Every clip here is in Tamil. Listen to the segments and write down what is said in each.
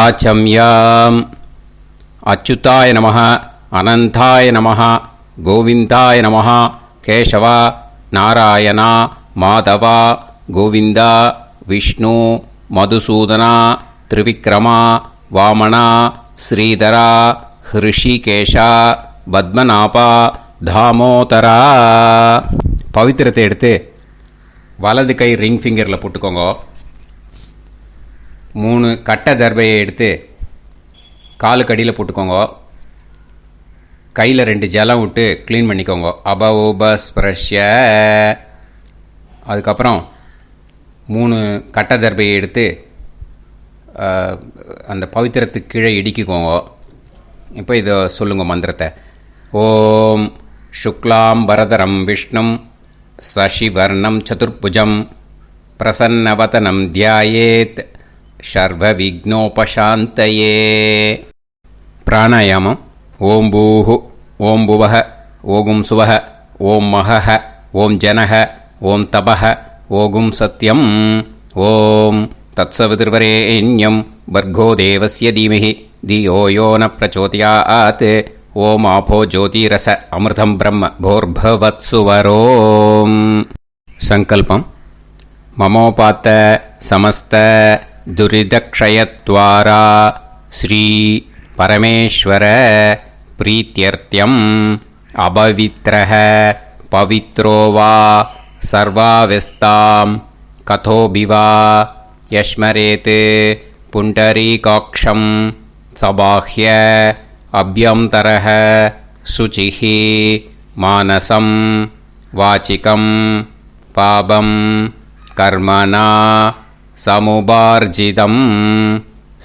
ஆச்சம்யாம். அச்சுதாய நமः, அனந்தாய நமः, கோவிந்தாய நமः, கேசவா, நாராயணா, மாதவா, கோவிந்தா, விஷ்ணு, மதுசூதனா, திரிவிக்ரமா, வாமனா, ஸ்ரீதரா, ஹிருஷிகேஷா, பத்மநாபா, தாமோதரா. பவித்திரத்தை எடுத்து வலது கை ரிங் ஃபிங்கரில் போட்டுக்கோங்க. 3 கட்டை தர்பையை எடுத்து காலுக்கடியில் போட்டுக்கோங்க. கையில் 2 ஜலம் விட்டு க்ளீன் பண்ணிக்கோங்க. அபவோபஸ்பிரஷ்ய. அதுக்கப்புறம் 3 கட்டை தர்பையை எடுத்து அந்த பவித்திரத்துக்கு கீழே இடிக்கிக்கோங்க. இப்போ இதை சொல்லுங்கள் மந்திரத்தை. ஓம் சுக்லாம் வரதரம் விஷ்ணும் சசிவர்ணம் சதுர்புஜம் பிரசன்னவதனம் தியாயேத் சர்வ விக்னோபசாந்தயே. பிராணாயாமம். ஓம் பூஹு, ஓம் புவஹ, ஓகும் சுவஹ, ஓம் மஹஹ, ஓம் ஜனஹ, ஓம் தபஹ, ஓகும் சத்யம். ஓம் தத்சவிதுர்வரேண்யம் பர்கோ தேவஸ்ய தீமஹி தியோ யோ ந பிரச்சோதயாத். ஓம் ஆபோ ஜோதிரச அமிர்தம் பிரம்ம போர்பவத்சுவரோம். சங்கல்பம். மமோபாத்த சமஸ்த துரிதக்ஷயத்வாரா ஸ்ரீ பரமேஸ்வர பிரீத்யர்த்தியம் அபவித்ரஹ பவித்ரோ வா சர்வாவஸ்தாம் கதோபிவா யஸ்மரேத் புண்டரீகாக்ஷம் சபாஹ்ய அப்யந்தரஹ சுசிஹ மானசம் வாசிகம் பாபம் கர்மணா சமுபார்ஜிதம்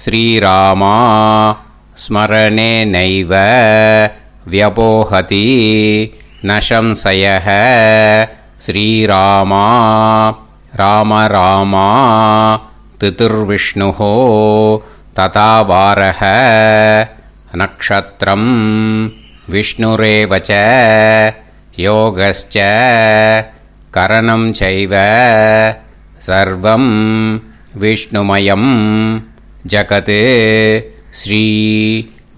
ஸ்ரீராமா ஸ்மரணேனைவ வ்யபோஹதி ந சம்சயः. ஸ்ரீராமா ராம ராமா திதிர்விஷ்ணுः ததா வாரः. நக்ஷத்ரம் விஷ்ணுரேவ ச யோகஸ்ச கரணம் சைவ சர்வம் விஷ்ணுமயம் ஜகத். ஸ்ரீ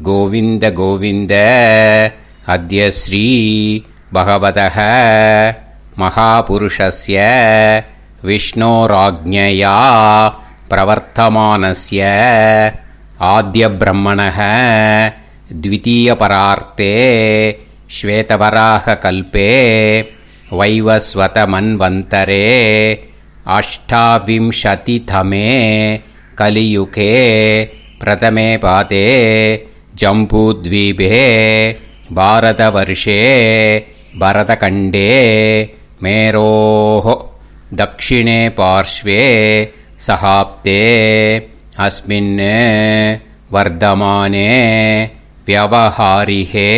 கோவிந்த கோவிந்த அத்ய ஸ்ரீ பகவதः மகாபுருஷஸ்ய விஷ்ணோராஜ்ஞயா பிரவர்த்தமானஸ்ய ஆத்ய பிரம்மணः த்விதீயபரார்த்தே ஸ்வேதவராக கல்பே வைவஸ்வத மன்வந்தரே அஷ்டாவிம்சதிதமே கலியுகே பிரதமே பாதே ஜம்பூத்வீபே பாரதவர்ஷே பரதகண்டே மேரோः தக்ஷிணே பார்ஷ்வே சஹாப்தே அஸ்மின் வர்தமானே व्यवहारिहे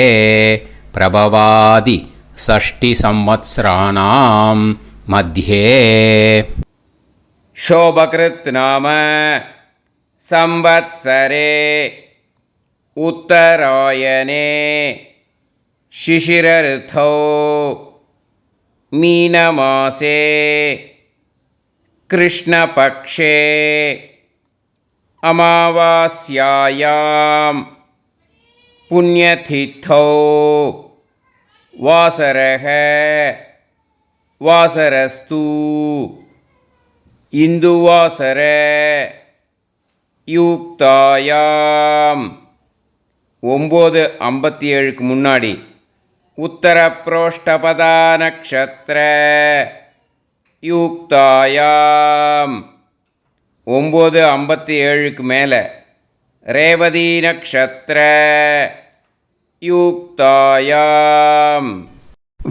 प्रभवादि 6 संवत्सराणां मध्ये. शोभकृत् नाम संवत्सरे उत्तरायणे शिशिर ऋतौ मीनमासे कृष्णपक्षे अमावास्यायां पुण्यतिथौ वासरः वासरस्तु इन्दुवासर युक्तायां 9:57 முன்னாடி உத்தர புரோஷ்டபதா நக்ஷத்ர யுக்தாயாம் 9:57 மேலே ரேவதி நக்ஷத்ர யுக்தாயாம்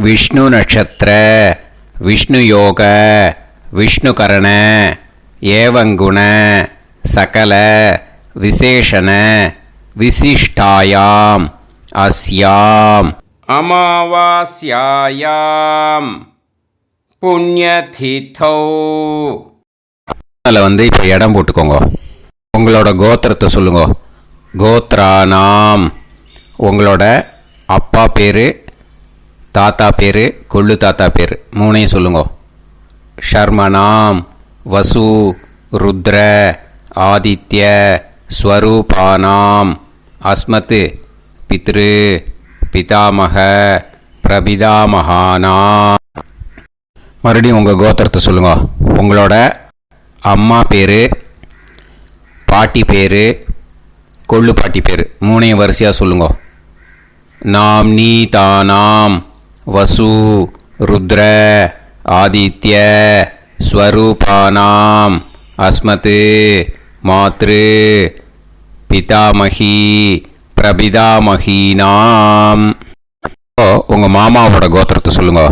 விஷ்ணு நக்ஷத்ர விஷ்ணு யோக விஷ்ணுகரண ஏவங்குண சகல விசேஷண விசிஷ்டாயாம் அஸ்யாம் அமாவாஸ்யாயாம் புண்ணியதிதௌ. அதில் இப்போ இடம் போட்டுக்கோங்க. உங்களோட கோத்திரத்தை சொல்லுங்க. கோத்ரானாம் உங்களோட அப்பா பேர், தாத்தா பேர், கொள்ளு தாத்தா பேர் 3ஐயும் சொல்லுங்க. ஷர்மனாம் வசு ருத்ர ஆதித்ய ஸ்வரூபானாம் அஸ்மத் பித்ரு பிதாமக பிரபிதாமகானாம். மறுபடியும் உங்கள் கோத்திரத்தை சொல்லுங்க. உங்களோட அம்மா பேர், பாட்டி பேர், கொள்ளு பாட்டி பேர் மூணையும் வரிசையாக சொல்லுங்க. நாம்னி தானாம் வசு ருத்ர ஆதித்ய ஸ்வரூபானாம் அஸ்மத் மாத்ரு பிதாமகி பிரபிதாமகீனாம். உங்கள் மாமாவோட கோத்திரத்தை சொல்லுங்க.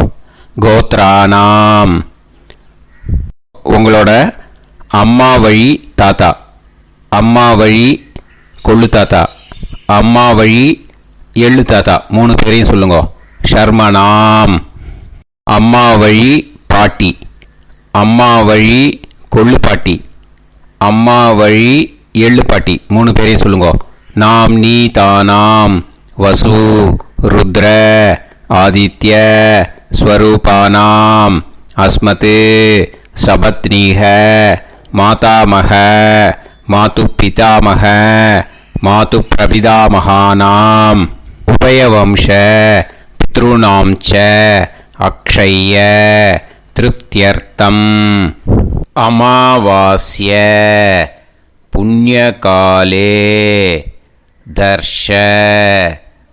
கோத்ரானாம் உங்களோட அம்மா வழி தாத்தா, அம்மா வழி கொள்ளு தாத்தா, அம்மா வழி எள்ளு தாத்தா மூணு பேரையும் சொல்லுங்க. ஷர்மனாம் அம்மா வழி பாட்டி, அம்மா வழி கொள்ளு பாட்டி, அம்மா வழி எள்ளு பாட்டி மூணு பேரையும் சொல்லுங்க. நாம் நீ தானாம் வசு ருத்ர ஆதித்ய ஸ்வரூபானாம் அஸ்மத் சபத்னீஹ மாதாமக மாது பிதாமக மாது பிரபிதாமகானாம் உபயவம்ச பித்ருணாம் ச அக்ஷய திருப்தியர்த்தம் அமாவாஸ்ய புண்ணியகாலே தர்ஷ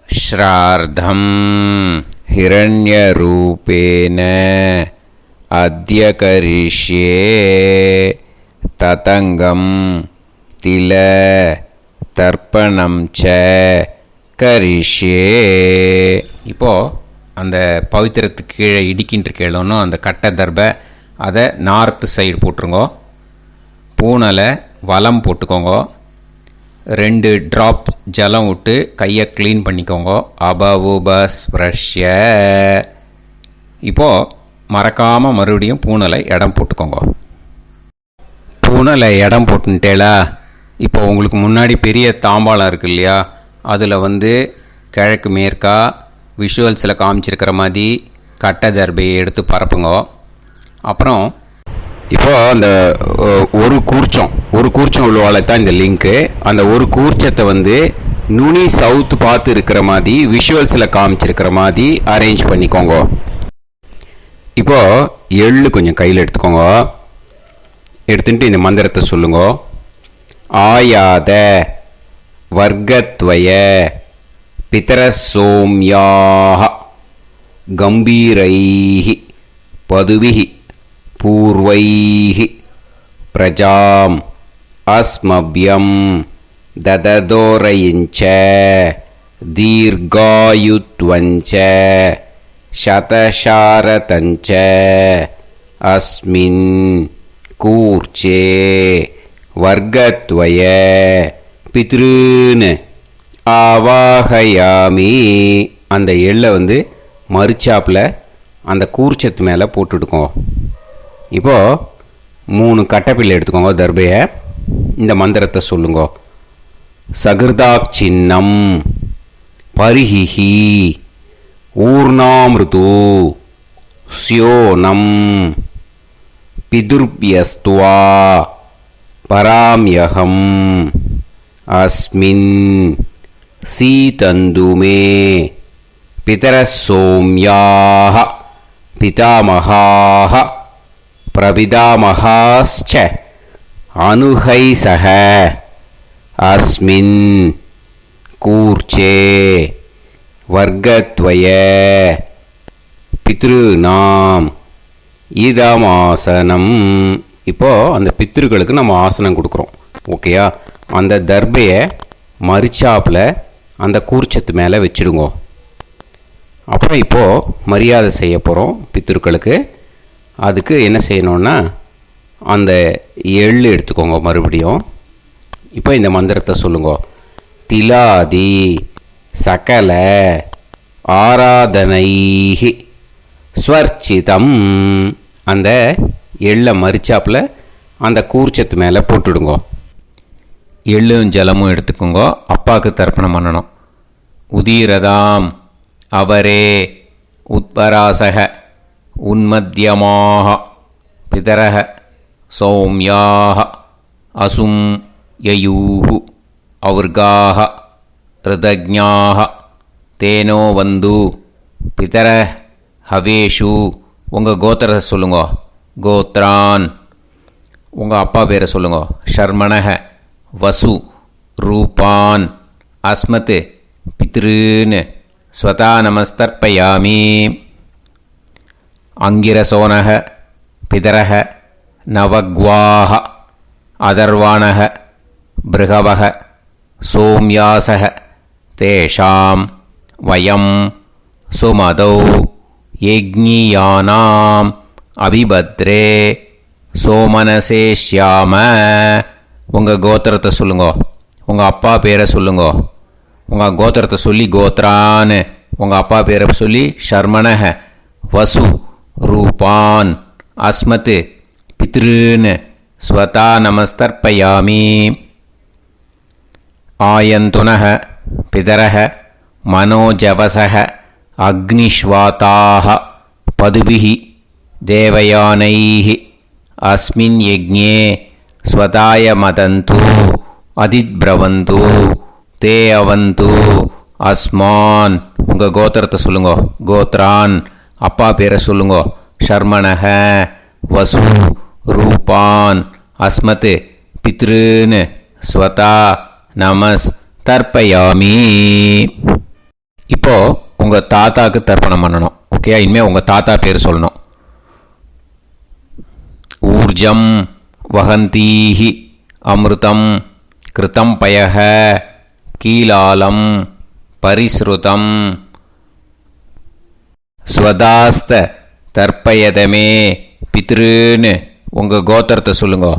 ஸ்ரார்த்தம் ஹிரண்யரூபேன அத்ய கரிஷ்யே ததங்கம் தில தர்ப்பணம் ச கரிஷ்யே. இப்போது அந்த பவித்திரத்துக்கு கீழே இடிக்கின்ற கீழே அந்த கட்டை தர்பை அதை நார்த்து சைடு போட்டுருங்கோ. பூனலை வலம் போட்டுக்கோங்க. 2 ட்ராப் ஜலம் விட்டு கையை க்ளீன் பண்ணிக்கோங்க. அபவுபஸ்ப்ரஷ்ய. இப்போது மறக்காமல் மறுபடியும் பூனலை இடம் போட்டுக்கோங்க. பூனலை இடம் போட்டுட்டேலா. இப்போ உங்களுக்கு முன்னாடி பெரிய தாம்பாளம் இருக்குது இல்லையா, அதில் கிழக்கு மேற்கா விஷுவல்ஸில் காமிச்சிருக்கிற மாதிரி கட்டை தர்பையை எடுத்து பரப்புங்க. அப்புறம் இப்போது அந்த ஒரு கூர்ச்சம் உள்ளவாளை தான் இந்த லிங்க்கு. அந்த ஒரு கூர்ச்சத்தை நுனி சவுத்து பார்த்து இருக்கிற மாதிரி விஷுவல்ஸில் காமிச்சிருக்கிற மாதிரி அரேஞ்ச் பண்ணிக்கோங்க. இப்போது எள்ளு கொஞ்சம் கையில் எடுத்துக்கோங்க. எடுத்துட்டு இந்த மந்திரத்தை சொல்லுங்க. ஆயாத வர்க்கத்வய பிதரசோம்யாக கம்பீரைஹி பதுவிஹி பூர்வைஹி பிரஜாம் அஸ்மப்யம் தததோரயிஞ்ச தீர்காயுத்வஞ்ச சதசாரதஞ்ச அஸ்மின் கூர்ச்சே வர்க்கத்வய பித்ருன்னு ஆவாகயாமி. அந்த எள்ளை மறுச்சாப்பில் அந்த கூர்ச்சத்து மேலே போட்டுடுக்கோங்க. இப்போது 3 கட்டைப்பிள்ளை எடுத்துக்கோங்க. தர்பையை இந்த மந்திரத்தை சொல்லுங்க. சகிருதாக் சின்னம் பரிஹிஹி ஊர்ணாமிருது ஸ்யோனம் பிதுர்பியஸ்துவா பராம்யகம் அஸ்மின் சீதந்துமே பிதரசோம்யாக பிதாமகாः பிரபிதாமகாஸ்ச அனுகைசக அஸ்மின் கூர்ச்சே வர்க்கத்வய பித்ருநாம் இதமாசனம். இப்போது அந்த பித்ருக்களுக்கு நம்ம ஆசனம் கொடுக்குறோம். ஓகேயா? அந்த தர்பையை மறுச்சாப்பில் அந்த கூர்ச்சத்து மேலே வச்சுடுங்க. அப்புறம் இப்போது மரியாதை செய்ய போகிறோம் பித்ருக்களுக்கு. அதுக்கு என்ன செய்யணுன்னா அந்த எள்ளு எடுத்துக்கோங்க. மறுபடியும் இப்போ இந்த மந்திரத்தை சொல்லுங்க. திலாதி சகல ஆராதனைஹி ஸ்வர்ச்சிதம். அந்த எள்ளை மரிச்சாப்பில் அந்த கூர்ச்சத்து மேலே போட்டுடுங்க. எள்ளும் ஜலமும் எடுத்துக்கோங்க. அப்பாவுக்கு தர்ப்பணம் பண்ணணும். உதீரதாம் அவரே உத்பராசக உன்மத்தியமாக பிதரக சௌமியாக அசும் யயூஹு ஔர்காஹ ருதஜ்ஞாஹ தேனோ வந்து பிதர ஹவேஷு. உங்கள் கோத்திரத்தை சொல்லுங்க. கோத்ரான். உங்கள் அப்பா பேரை சொல்லுங்க. ஷர்மணஹ வசு ரூபான் அஸ்மத் பித்ருன்னு ஸ்வதா நமஸ்தர்ப்பயாமி. அங்கிரசோனஹ பிதரஹ நவக்வாஹ அதர்வாணஹ பிருகவஹ சோம்யாசஹ தேஷாம் வயம் சுமதௌ யஜ்ஞியானாம் அபிபத்ரே சோமனசேஷ்யாம. உங்கள் கோத்திரத்தை சொல்லுங்க. உங்கள் அப்பா பேரை சொல்லுங்க. உங்கள் கோத்திரத்தை சொல்லி கோத்ரான்னு, உங்கள் அப்பா பேரை சொல்லி ஷர்மணஹ வசு ரூபான் அஸ்மத் பித்ருன்னு ஸ்வதா நமஸ்தர்ப்பயாமி. ஆயந்துனஹ பிதரஹ மனோஜவசஹ அக்னிஷ்வாதாஹ பதுபிஹி தேவயானைஹி அஸ்மின் யஜ்ஞே ஸ்வதாய மதந்து அதித்ப்ரவந்து தே அவந்து அஸ்மான். உங்கள் கோத்திரத்தை சொல்லுங்க. கோத்ரான். அப்பா பேரை சொல்லுங்க. ஷர்மணஹ வசு ரூபான் அஸ்மத் பித்ருன்னு ஸ்வதா நமஸ் தர்ப்பயாமி. இப்போ உங்கள் தாத்தாக்கு தர்ப்பணம் பண்ணணும். ஓகே, இனிமேல் உங்கள் தாத்தா பேர் சொல்லணும். ஊர்ஜம் வஹந்தீஹி அமிர்தம் கிருதம் பயஹ கீலாலம் பரிஸ்ருதம் ஸ்வதாஸ்த தர்ப்பயதமே பித்ருன்னு. உங்கள் கோத்திரத்தை சொல்லுங்க.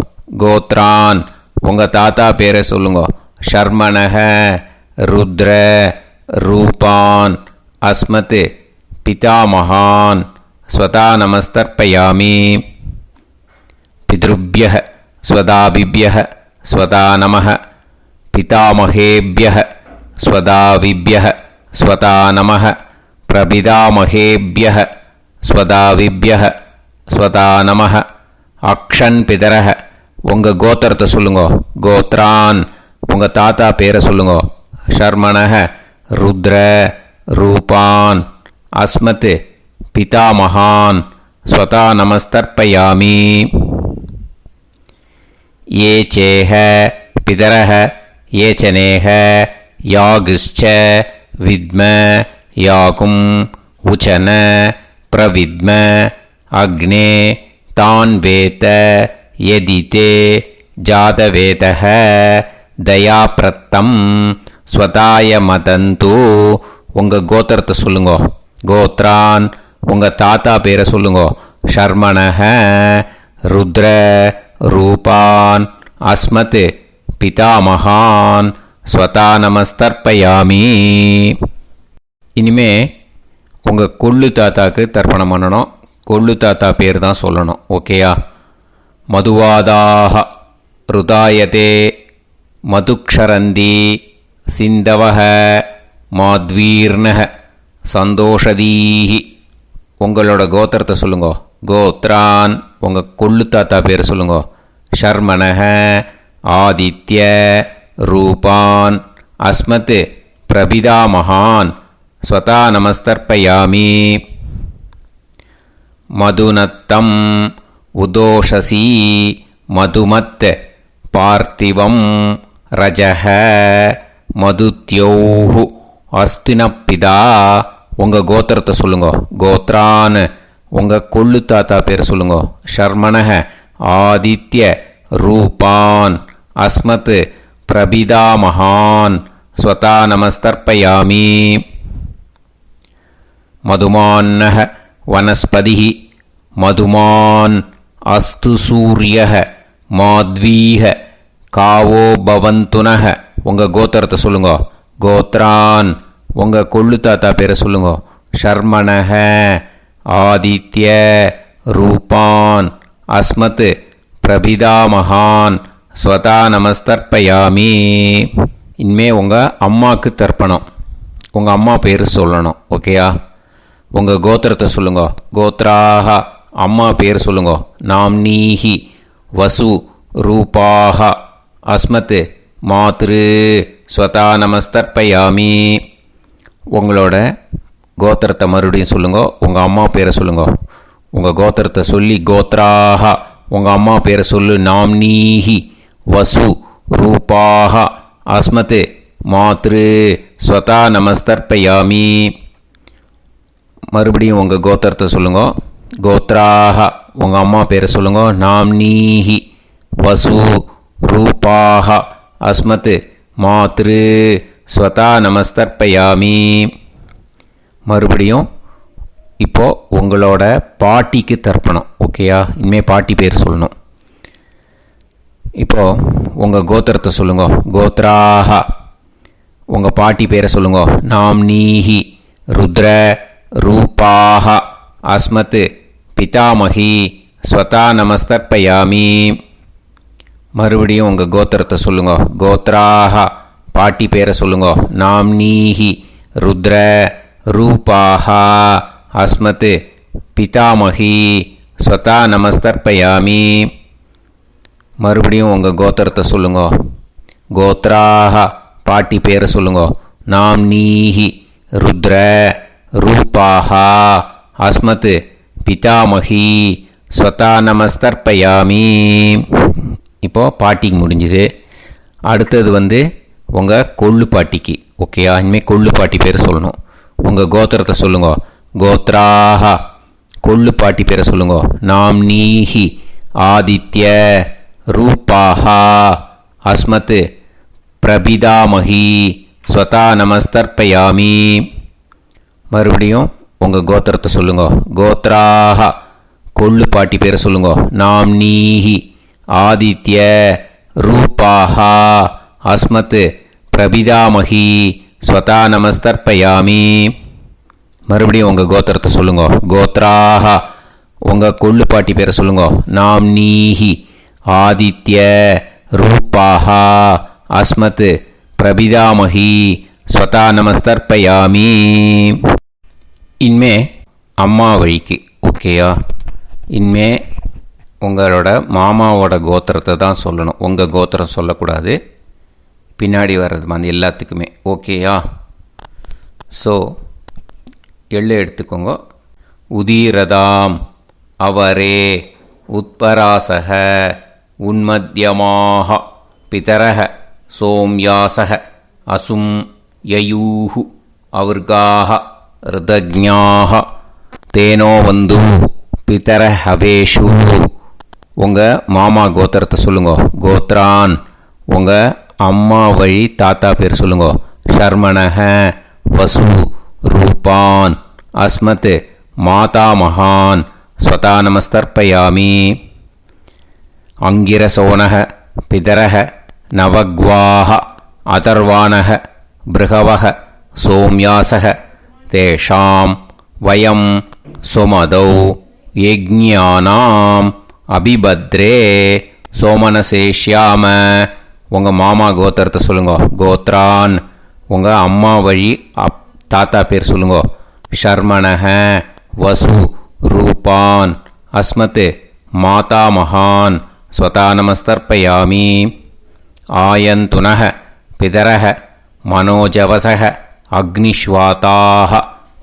கோத்ரான். உங்கள் தாத்தா பேரை சொல்லுங்க. ஷர்மணஹ ருத்ர ரூபான் அஸ்மத் பிதாமகான் ஸ்வதா நமஸ்தர்ப்பயாமி. பித்ருப்யஹ ஸ்வதாபிப்யஹ ஸ்வதா நமஹ பிதாமகேப்யஹ ஸ்வதாவிப்யஹ ஸ்வதா நமஹ பிரபிதாமகேப்யஹ ஸ்வதாவிப்யஹ ஸ்வதா நமஹ. அக்ஷன் பிதரஹ. உங்கள் கோத்திரத்தை சொல்லுங்க. கோத்ரான். உங்கள் தாத்தா பேரை சொல்லுங்க. ஷர்மணஹ ருத்ர ரூபான் அஸ்மத் பிதாமகான் ஸ்வதா நமஸ்தர்ப்பயாமி. ये चेह पितरः ये च नेह यागश्च विद्म याकुं उचन प्रविद्म अग्ने तान् वेत यदिते जातवेतः दयाप्रत्तं स्वताय मदन्तु. உங்கள் கோத்திரத்தை சொல்லுங்க. கோத்ரான். உங்கள் தாத்தா பேரை சொல்லுங்க. ஷர்மணஹ ருத்ர ரூபான் அஸ்மத் பிதாமகான் ஸ்வதா நமஸ்தர்ப்பயாமி. இனிமே உங்கள் கொள்ளு தாத்தாக்கு தர்ப்பணம் பண்ணணும். கொள்ளு தாத்தா பேர் தான் சொல்லணும். ஓகேயா? மதுவாதாக ருதாயதே மதுக்ஷரந்தி சிந்தவஹ மாத்வீர்ணஹ சந்தோஷதீஹி. உங்களோட கோத்திரத்தை சொல்லுங்க. கோத்ரான். உங்கள் கொள்ளு தாத்தா பேர் சொல்லுங்க. ஷர்மணஹ ஆதித்ய ரூபான் அஸ்மத் பிரபிதாமகான் ஸ்வதா நமஸ்தர்ப்பயாமி. மதுநத்தம் உதோஷசி மதுமத் பார்த்திவம் ரஜஹ மதுத்யௌஹு அஸ்தினப்பிதா. உங்கள் கோத்திரத்தை சொல்லுங்க. கோத்ரான். உங்கள் கொள்ளு தாத்தா பேர் சொல்லுங்க. ஷர்மணஹ ஆதித்ய ரூபான் அஸ்மத் பிரபிதாமகான் ஸ்வதா நமஸ்தர்ப்பயாமி. மதுமான்னஹ வனஸ்பதிஹி மதுமான் அஸ்து சூரியஹ மாத்வீஹ காவோ பவந்துனஹ. உங்கள் கோத்திரத்தை சொல்லுங்க. கோத்ரான். உங்கள் கொள்ளு தாத்தா பேரை சொல்லுங்க. ஷர்மணஹ ஆதித்ய ரூபான் அஸ்மத் பிரபிதாமகான் ஸ்வதா நமஸ்தர்ப்பயாமி. இனிமே உங்கள் அம்மாவுக்கு தர்ப்பணம். உங்கள் அம்மா பேர் சொல்லணும். ஓகேயா? உங்கள் கோத்திரத்தை சொல்லுங்க. கோத்ராக. அம்மா பேர் சொல்லுங்க. நாம்னீஹி வசு ரூபாக அஸ்மத் மாத்ரு ஸ்வதா நமஸ்தர்ப்பயாமி. உங்களோட கோத்திரத்தை மறுபடியும் சொல்லுங்க. உங்கள் அம்மா பேரை சொல்லுங்க. உங்கள் கோத்திரத்தை சொல்லி கோத்ராஹா. உங்கள் அம்மா பேரை சொல்லு. நாம்னீஹி வசு ரூபாஹ அஸ்மத் மாத்ரு ஸ்வதா நமஸ்தர்ப்பயாமி. மறுபடியும் உங்கள் கோத்திரத்தை சொல்லுங்க. கோத்ராஹா. உங்கள் அம்மா பேரை சொல்லுங்க. நாம்னீஹி வசு ரூபாஹ அஸ்மத் மாத்ரு ஸ்வதா நமஸ்தர்ப்பயாமி. மறுபடியும் இப்போது உங்களோட பாட்டிக்கு தர்ப்பணம். ஓகேயா? இனிமேல் பாட்டி பேர் சொல்லணும். இப்போது உங்கள் கோத்திரத்தை சொல்லுங்க. கோத்ராஹா. உங்கள் பாட்டி பேரை சொல்லுங்க. நாம்னீஹி ருத்ர ரூபாஹ அஸ்மத் பிதாமகி ஸ்வதா நமஸ்தர்ப்பயாமி. மறுபடியும் உங்கள் கோத்திரத்தை சொல்லுங்க. கோத்ராஹா. பாட்டி பேரை சொல்லுங்க. நாம்னீஹி ருத்ர ரூபாஹ அஸ்மத் பிதாமகி ஸ்வதா நமஸ்தர்ப்பயாமி. மறுபடியும் உங்கள் கோத்திரத்தை சொல்லுங்க. கோத்ராஹா. பாட்டி பேரை சொல்லுங்க. நாம்னீஹி ருத்ர ரூபாஹ அஸ்மத் பிதாமகி ஸ்வதா நமஸ்தர்ப்பயாமி. இப்போது பாட்டிக்கு முடிஞ்சுது. அடுத்தது உங்கள் கொள்ளு பாட்டிக்கு. ஓகேயா? இனிமேல் கொள்ளு பாட்டி பேர் சொல்லணும். உங்கள் கோத்திரத்தை சொல்லுங்க. கோத்ராஹா. கொள்ளு பாட்டி பேரை சொல்லுங்க. நாம்னீஹி ஆதித்ய ரூபாஹ அஸ்மத் பிரபிதாமகி ஸ்வதா நமஸ்தர்ப்பயாமி. மறுபடியும் உங்கள் கோத்திரத்தை சொல்லுங்க. கோத்ராஹா. கொள்ளு பாட்டி பேரை சொல்லுங்க. நாம்னீஹி ஆதித்ய ரூபாஹ அஸ்மத் பிரபிதாமகி ஸ்வதா நமஸ்தர்ப்பயாமி. மறுபடியும் உங்கள் கோத்திரத்தை சொல்லுங்க. கோத்ராஹா. உங்கள் கொள்ளு பாட்டி பேரை சொல்லுங்க. நாம்னீஹி ஆதித்ய ரூபாஹ அஸ்மத் பிரபிதாமகி ஸ்வதா நமஸ்தர்ப்பயாமி. இனிமே அம்மா வழிக்கு. ஓகேயா? இனிமே உங்களோட மாமாவோட கோத்திரத்தை தான் சொல்லணும். உங்கள் கோத்திரம் சொல்லக்கூடாது. பின்னாடி வர்றது எல்லாத்துக்குமே. ஓகேயா? ஸோ எள்ளு எடுத்துக்கோங்க. உதீரதாம் அவரே உத்பராசக உன்மத்யமாக பிதரக சோம்யாசக அசும் யயூஹு அவர்காக ருதஜ்ஞாக தேனோ வந்து பிதர ஹவேஷு. உங்கள் மாமா கோத்திரத்தை சொல்லுங்க. கோத்ரான். உங்கள் அம்மா வழி தாத்தா பேர் சொல்லுங்க. ஷர்மணஹ வசு ரூபான் அஸ்மத் மாதா மகான் ஸ்வதா நமஸ்தர்ப்பயாமி. அங்கிரசோனஹ பிதரஹ நவக்வாஹ அதர்வாணஹ பிருகவஹ சோம்யாசஹ தேஷாம் வயம் சுமதௌ யஜ்ஞானாம் அபிபத்ரே சோமனசேஷ்யாம. உங்கள் மாமா கோத்திரத்தை சொல்லுங்க. கோத்ரான். உங்கள் அம்மா வழி தாத்தா பேர் சொல்லுங்க. ஷர்மணஹ வசு ரூபான் அஸ்மத் மாதா மகான் ஸ்வதா நமஸ்தர்ப்பயாமி. ஆயந்துனஹ பிதரஹ மனோஜவசஹ அக்னிஷ்வாதாஹ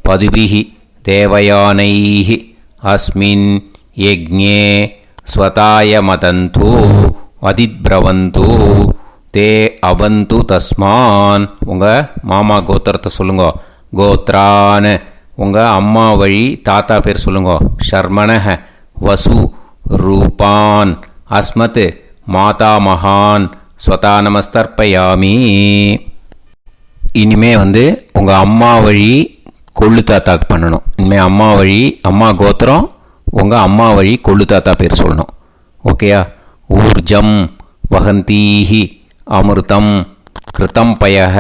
பதுபிஹி தேவயானைஹ அஸ்மின் யஜ்ஞே ஸ்வதாய மதந்து அதிப்ரவந்து தே அவந்து தஸ்மான். உங்கள் மாமா கோத்திரத்தை சொல்லுங்க. கோத்ரான். உங்கள் அம்மா வழி தாத்தா பேர் சொல்லுங்க. ஷர்மணஹ வசு ரூபான் அஸ்மத் மாதா மகான் ஸ்வதா நமஸ்தர்ப்பயாமி. இனிமே உங்கள் அம்மா வழி கொள்ளு தாத்தாக்கு பண்ணணும். இனிமேல் அம்மா வழி அம்மா கோத்திரம் உங்கள் அம்மா வழி கொள்ளு தாத்தா பேர் சொல்லணும். ஓகேயா? ஊர்ஜம் வகந்தீஹி அமிர்தம் கிருதம் பயஹ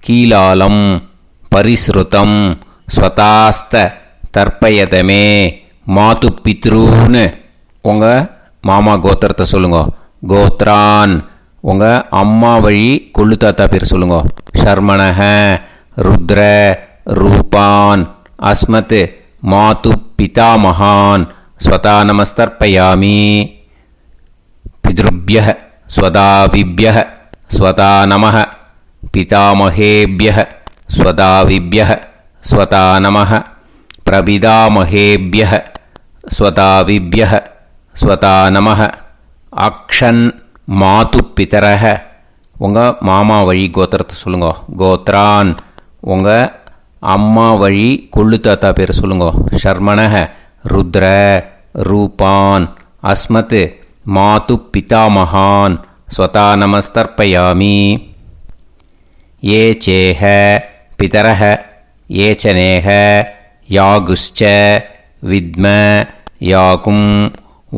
கீலாலம் பரிஸ்ருதம் ஸ்வதாஸ்த தர்ப்பயதமே மாது பித்ரூன்னு. உங்கள் மாமா கோத்திரத்தை சொல்லுங்க. கோத்ரான். உங்கள் அம்மா வழி கொள்ளு தாத்தா பேர் சொல்லுங்க. ஷர்மணஹ ருத்ர ரூபான் அஸ்மத் மாது பிதாமகான் ஸ்வதா நமஸ்தர்ப்பயாமி. பித்ருப்யஹ ஸ்வதாவிப்யஹ ஸ்வதா நமः பிதாமகேப்யः ஸ்வதாவிப்யः ஸ்வதா நமः பிரபிதாமகேப்யः ஸ்வதாவிப்யः ஸ்வதா நமः அக்ஷன் மாது பிதரஹ உங்கள் மாமா வழி கோத்திரத்தை சொல்லுங்க. கோத்ரான் உங்கள் அம்மா வழி கொள்ளு தாத்தா பேர் சொல்லுங்க. ஷர்மணஹ ருத்ர ரூபான் அஸ்மத் மாது பிதாமகான் ஸ்வதா நமஸ்தர்ப்பயாமி. ஏ சேஹ பிதரஹ ஏச்சனேஹ யாகுஷ்ச வித்ம யாகும்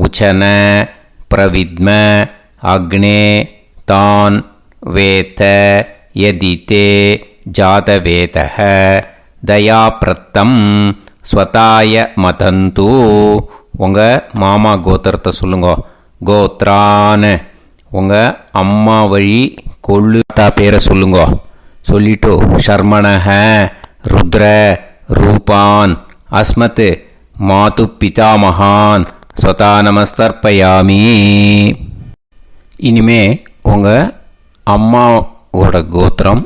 உச்சன பிரவித்ம அக்னே தான் வேத யதிதே ஜாதவேதஹ தயாப்ரத்தம் ஸ்வதாய மதந்து உங்கள் மாமா கோத்திரத்தை சொல்லுங்க. கோத்ரான் உங்கள் அம்மா வழி கொள்ளு தாத்தா பேரை சொல்லுங்க. சொல்லிட்டு ஷர்மணஹ ருத்ர ரூபான் அஸ்மத் மாது பிதாமகான் ஸ்வதா நமஸ்தர்ப்பயாமி. இனிமே உங்கள் அம்மாவோட கோத்திரம்,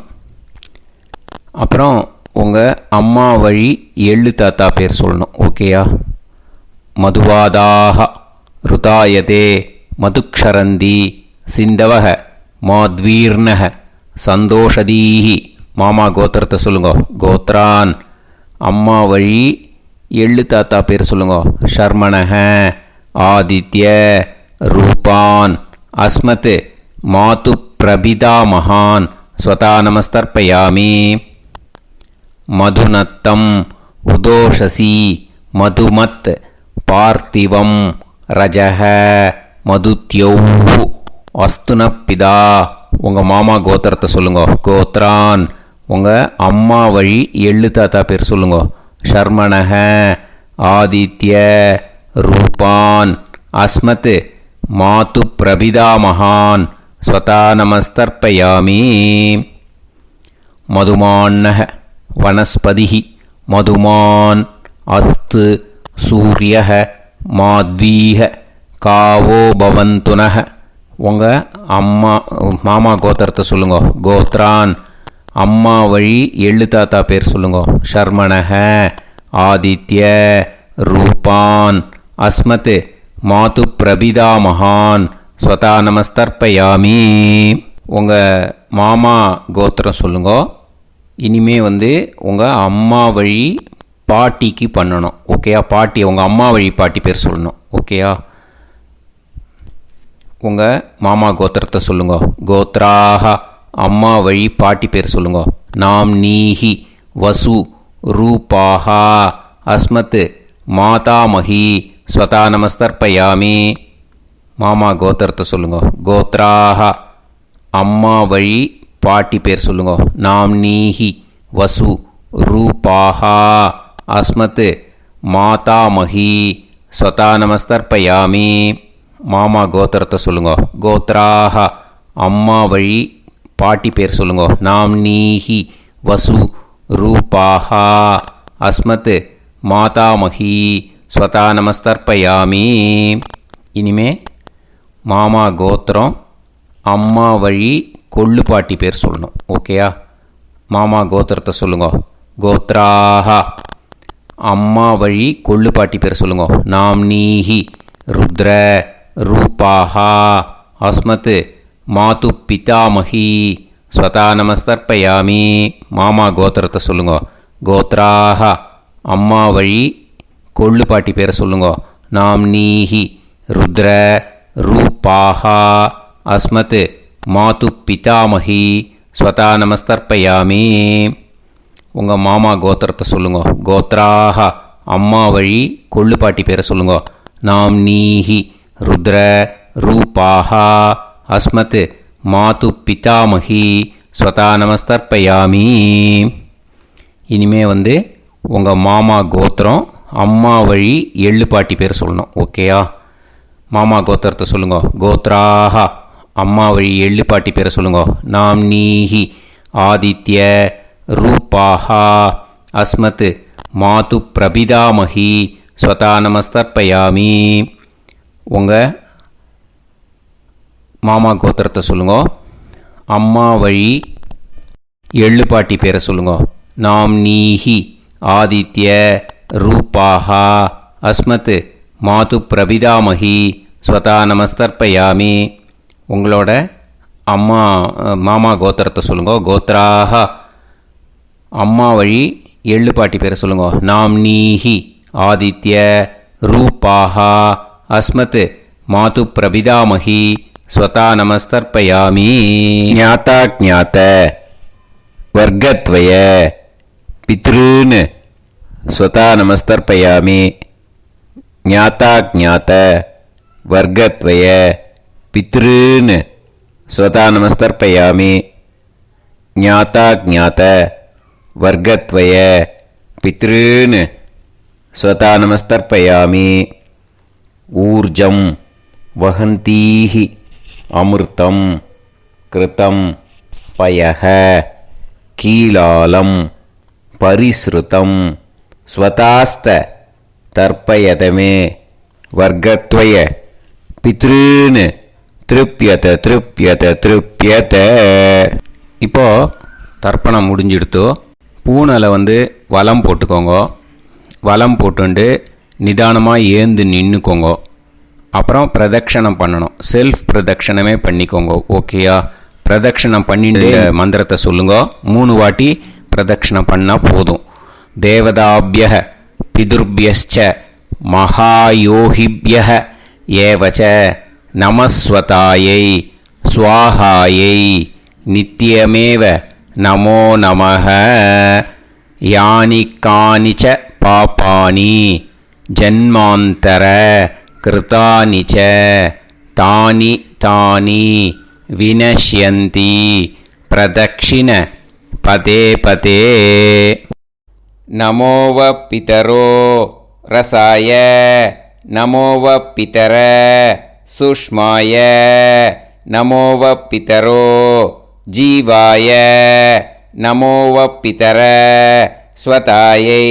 அப்புறம் உங்கள் அம்மா வழி எள்ளு தாத்தா பேர் சொல்லணும். ஓகேயா? மதுவாதாக ருதாயதே மதுக்ஷரந்தி சிந்தவக மாத்வீர்ணக சந்தோஷதீஹி மாமா கோத்திரத்தை சொல்லுங்க. கோத்ரான் அம்மா வழி எள்ளு தாத்தா பேர் சொல்லுங்க. ஷர்மணஹ ஆதித்ய ரூபான் அஸ்மத் மாது பிரபிதாமகான் ஸ்வதா நமஸ்தர்ப்பயாமி. மதுநத்தம் உதோஷசி மதுமத் பார்த்திவம் ரஜஹ மதுத்யௌஹு அஸ்துனப்பிதா உங்கள் மாமா கோத்திரத்தை சொல்லுங்க. கோத்ரான் உங்கள் அம்மா வழி எள்ளு தாத்தா பேர் சொல்லுங்க. ஷர்மணஹ ஆதித்ய ரூபான் அஸ்மத் மாது பிரபிதாமகான் ஸ்வதா நமஸ்தர்ப்பயாமி. மதுமான்னஹ வனஸ்பதிஹி மதுமான் அஸ்து சூரியஹ மாத்வீஹ காவோ பவந்துனஹ உங்கள் மாமா கோத்திரத்தை சொல்லுங்க. கோத்ரான் அம்மா வழி எள்ளு தாத்தா பேர் சொல்லுங்க. ஷர்மணஹ ஆதித்ய ரூபான் அஸ்மத் மாது பிரபிதாமகான் ஸ்வதா நமஸ்தர்ப்பயாமி. உங்கள் மாமா கோத்திரம் சொல்லுங்க. இனிமே உங்கள் அம்மா வழி பாட்டிக்கு பண்ணணும். ஓகேயா? பாட்டி உங்கள் அம்மா வழி பாட்டி பேர் சொல்லணும். ஓகேயா? உங்கள் மாமா கோத்திரத்தை சொல்லுங்க. கோத்ராக அம்மா வழி பாட்டி பேர் சொல்லுங்க. நாம் நீஹி வசு ரூபாஹா அஸ்மத் மாதாமஹி ஸ்வதா நமஸ்தர்ப்பயாமி. மாமா கோத்திரத்தை சொல்லுங்க. கோத்ராக அம்மா வழி பாட்டி பேர் சொல்லுங்க. நாம் நீஹி வசு ரூபாஹா அஸ்மத் மாதாமஹி ஸ்வதா நமஸ்தர்ப்பயாமி. மாமா கோத்திரத்தை சொல்லுங்க. கோத்ராக அம்மா வழி பாட்டி பேர் சொல்லுங்க. நாம் நீஹி வசு ரூபாஹா அஸ்மத் மாதாமஹி ஸ்வதா நமஸ்தர்ப்பயாமி. இனிமே மாமா கோத்திரம் அம்மா வழி கொள்ளு பாட்டி பேர் சொல்லணும். ஓகேயா? மாமா கோத்திரத்தை சொல்லுங்க. கோத்ராக அம்மா வழி கொள்ளு பாட்டி பேர் சொல்லுங்க. நாம் நீஹி ருத்ர ரூபாஹா அஸ்மத் மாது பிதாமஹி ஸ்வதா நமஸ்தர்ப்பயாமி. மாமா கோத்திரத்தை சொல்லுங்க. கோத்ராக அம்மா வழி கொள்ளு பாட்டி பேரை சொல்லுங்க. நாம் நீஹி ருத்ர ரூபாஹா அஸ்மத் மாது பிதாமஹி ஸ்வதா நமஸ்தர்ப்பயாமி. உங்கள் மாமா கோத்திரத்தை சொல்லுங்க. கோத்ராக அம்மா வழி கொள்ளு பாட்டி பேரை சொல்லுங்க. நாம் நீஹி ருத்ர ரூபாஹா அஸ்மத் மாது பிதாமஹி ஸ்வதா நமஸ்தர்ப்பயாமி. இனிமே உங்கள் மாமா கோத்திரம் அம்மா வழி எள்ளு பாட்டி பேர் சொல்லணும். ஓகேயா? மாமா கோத்திரத்தை சொல்லுங்க. கோத்ராக அம்மா வழி எள்ளு பாட்டி பேரை சொல்லுங்க. நாம் நீஹி ஆதித்ய ரூபாஹா அஸ்மத் மாது பிரபிதாமஹி ஸ்வதா நமஸ்தர்ப்பயாமி. உங்கள் மாமா கோத்திரத்தை சொல்லுங்க. அம்மா வழி எள்ளு பாட்டி பேரை சொல்லுங்க. நாம் நீஹி ஆதித்ய ரூபாஹா அஸ்மத் மாது பிரபிதாமகி ஸ்வதா நமஸ்தர்ப்பயாமி. உங்களோட அம்மா மாமா கோத்திரத்தை சொல்லுங்க. கோத்ராஹ அம்மா வழி எள்ளு பாட்டி பேரை சொல்லுங்க. நாம் நீஹி ஆதித்ய ரூபாஹா அஸ்மத் மாது பிரபிதாமகி ஸ்வதா நமஸ்தர்ப்பயாமி. ஞாதா ஞாத வர்க்கத்வய பித்ருன் ஸ்வதா நமஸ்தர்ப்பயாமி. ஞாதா ஞாத வர்க்கத்வய பித்ருன் ஸ்வதா நமஸ்தர்ப்பயாமி. ஞாதா ஞாத வர்க்கத்வய பித்ருன் ஸ்வதா நமஸ்தர்ப்பயாமி. ஊர்ஜம் வஹந்தீஹி அமிர்தம் கிருதம் பயஹ கீலாலம் பரிஸ்ருதம் ஸ்வதாஸ்த தர்ப்பயதமே வர்க்கத்வய பித்ருன் திருப்யத திருப்யத திருப்யத. இப்போ தர்ப்பணம் முடிஞ்சிடுத்தோ. பூனலை வலம் போட்டுக்கோங்க. வலம் போட்டுண்டு நிதானமாக ஏந்து நின்றுக்கோங்க. அப்புறம் பிரதட்சணம் பண்ணணும். செல்ஃப் பிரதட்சணமே பண்ணிக்கோங்க. ஓகேயா? பிரதட்சணம் பண்ணிட்டு மந்திரத்தை சொல்லுங்க. 3 வாட்டி பிரதட்சணம் பண்ணால் போதும். தேவதாபிய பிதுர்பியஸ்ச மகாயோகிபிய ஏவச்ச நமஸ்வதாயை ஸ்வாஹாயை நித்யமேவ நமோ நமஹ. யானி கானிச்ச பாபானி ஜன்மாந்தர கிருதானி ச தானி தானி வினஷ்யந்தி பிரதக்ஷிண பதே பதே. நமோவ பிதரோ ரசாய நமோவ பிதர சுஷ்மாய நமோவ பிதரோ ஜீவாய நமோவ பிதர ஸ்வதாயை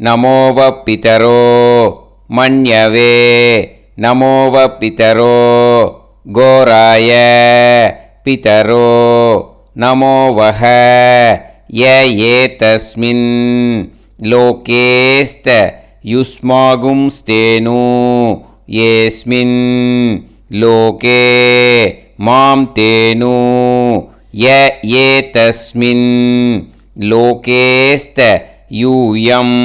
நமோவ பிதரோ மன்யவே நமோவ பிதரோ கோராய பிதரோ நமோவஹ. ய ஏதஸ்மின் லோகேஸ்த யுஸ்மாகும்ஸ்தேனு ஏஸ்மின் லோகே மாம் தேனு. ய ஏதஸ்மின் லோகேஸ்த யூயம்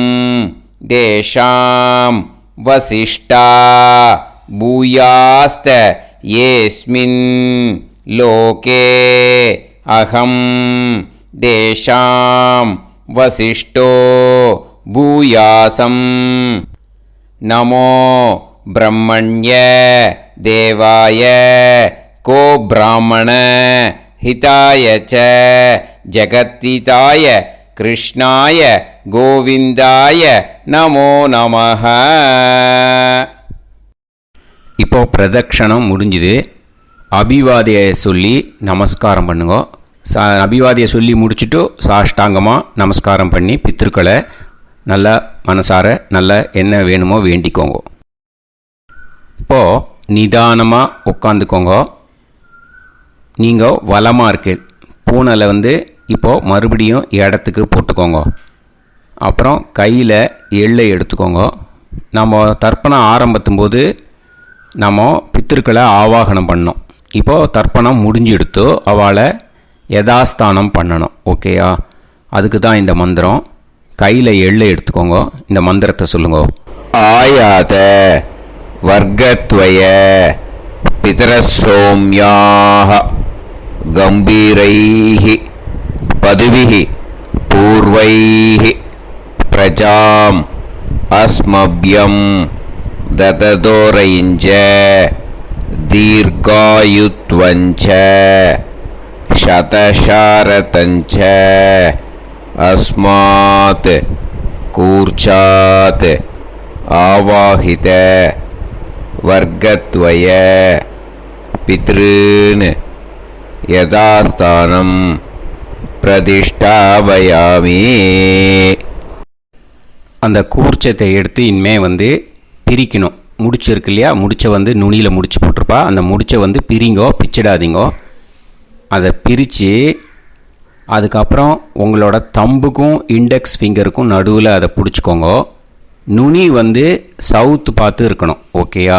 தேஷாம் வசிஷ்டா பூயாஸ்த ஏஸ்மின் லோகே அகம் தேஷாம் வசிஷ்டோ பூயாசம். நமோ பிரம்மண்ய தேவாய கோ பிராமண ஹிதாய ச ஜகத்திதாய கிருஷ்ணாய கோவிந்தாய நமோ நமஹ. இப்போ பிரதட்சணம் முடிஞ்சுது. அபிவாதியை சொல்லி நமஸ்காரம் பண்ணுங்க. அபிவாதியை சொல்லி முடிச்சுட்டு சாஷ்டாங்கமாக நமஸ்காரம் பண்ணி பித்ருக்களை நல்லா மனசார நல்லா என்ன வேணுமோ வேண்டிக்கோங்க. இப்போது நிதானமாக உட்காந்துக்கோங்க. நீங்கள் வலமாக இருக்கு பூனலை இப்போது மறுபடியும் இடத்துக்கு போட்டுக்கோங்க. அப்புறம் கையில் எள்ளை எடுத்துக்கோங்க. நம்ம தர்ப்பணம் ஆரம்பத்தும் போது நம்ம பித்திருக்களை ஆவாகனம் பண்ணோம். இப்போது தர்ப்பணம் முடிஞ்செடுத்து அவளை யதாஸ்தானம் பண்ணணும். ஓகேயா? அதுக்கு தான் இந்த மந்திரம். கையில் எள்ளை எடுத்துக்கோங்க. இந்த மந்திரத்தை சொல்லுங்க. ஆயாத வர்க்கத்வய பிதரசோம்யாக கம்பீரைஹி பதுவிஹி பூர்வைஹி பிரஜாம் அஸ்மப்யம் தததோரைஞ்ச தீர்காயுத்வஞ்ச சதசாரதஞ்ச அஸ்மாத் கூர்ச்சாத் ஆவாஹித வர்க்கத்வய பித்ருன் யதாஸ்தானம் பிரதிஷ்டாபயாமி. அந்த கூர்ச்சத்தை எடுத்து இனிமே பிரிக்கணும். முடிச்சு இருக்கு இல்லையா? முடிச்சை நுனியில் முடிச்சு போட்டிருப்பா. அந்த முடிச்சை பிரிங்கோ. பிச்சிடாதீங்கோ. அதை பிரித்து அதுக்கப்புறம் உங்களோட தம்புக்கும் இண்டெக்ஸ் ஃபிங்கருக்கும் நடுவில் அதை பிடிச்சிக்கோங்க. நுனி வந்து சவுத்து பார்த்து இருக்கணும். ஓகேயா?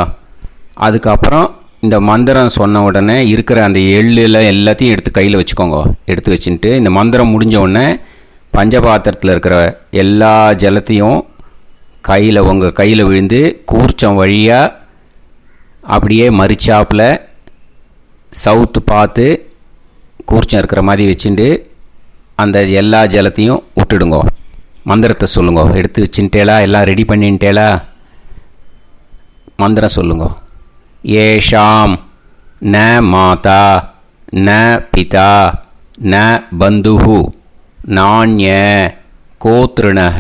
அதுக்கப்புறம் இந்த மந்திரம் சொன்ன உடனே இருக்கிற அந்த எள்ளில் எல்லாத்தையும் எடுத்து கையில் வச்சுக்கோங்க. எடுத்து வச்சுட்டு இந்த மந்திரம் முடிஞ்ச உடனே பஞ்சபாத்திரத்தில் இருக்கிற எல்லா ஜலத்தையும் உங்கள் கையில் விழுந்து கூர்ச்சம் வழியாக அப்படியே மறிச்சாப்பில் சவுத்து பார்த்து கூர்ச்சம் இருக்கிற மாதிரி வச்சுட்டு அந்த எல்லா ஜலத்தையும் விட்டுடுங்க. மந்திரத்தை சொல்லுங்க. எடுத்து வச்சுட்டேலா? எல்லாம் ரெடி பண்ணிட்டேலா? மந்திரம் சொல்லுங்க. ஏஷாம் ந மாதா ந பிதா ந பந்துஹு நாண்ய கோத்ருணஹ